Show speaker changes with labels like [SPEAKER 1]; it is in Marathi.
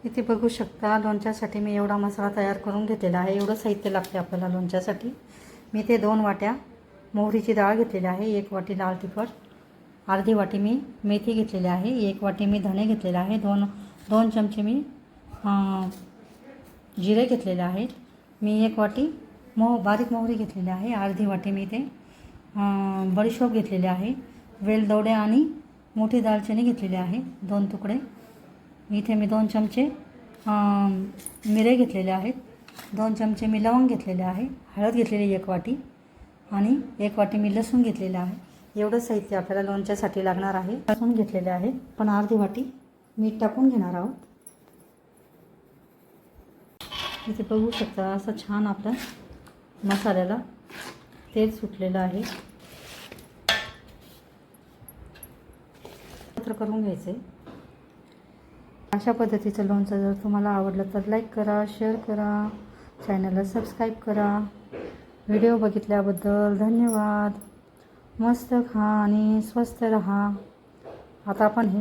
[SPEAKER 1] इथे बघू शकता लोणच्यासाठी मी एवढा मसाला तयार करून घेतलेला आहे। एवढं साहित्य लागते आपल्याला लोणच्यासाठी। मी ते 2 वाट्या मोहरीची डाळ घेतलेली आहे, 1 वाटी लाल तिखट, अर्धी वाटी मी मेथी घेतलेली आहे, 1 वाटी मी धणे घेतलेले आहे, 2 चमचे मी जिरे घेतलेले आहेत, मी 1 वाटी बारीक मोहरी घेतलेली आहे, अर्धी वाटी मी ते बडीशोप घेतलेले आहे, वेलदोडे आणि मोठी दालचिनी घेतलेली आहे 2 तुकडे। इथे मी 2 चमचे मिरे घेतलेले आहेत, 2 चमचे मी लवंग घेतलेले आहे, हळद घेतलेली 1 वाटी आणि 1 वाटी मी लसूण घेतलेले आहे। एवढं साहित्य आपल्याला लोणच्यासाठी लागणार आहे। लसूण घेतलेले आहे, पण अर्धी वाटी मीठ टाकून घेणार आहोत। इथे बघू शकता असं छान आपल्या मसाल्याला तेल सुटलेलं आहे। एकत्र करून घ्यायचे। अशा पद्धतीचं लोणचं जर तुम्हाला आवडलं तर लाईक करा, शेअर करा, चॅनलला सबस्क्राईब करा। व्हिडिओ बघितल्याबद्दल धन्यवाद। मस्त खा आणि स्वस्थ रहा। आता आपण हे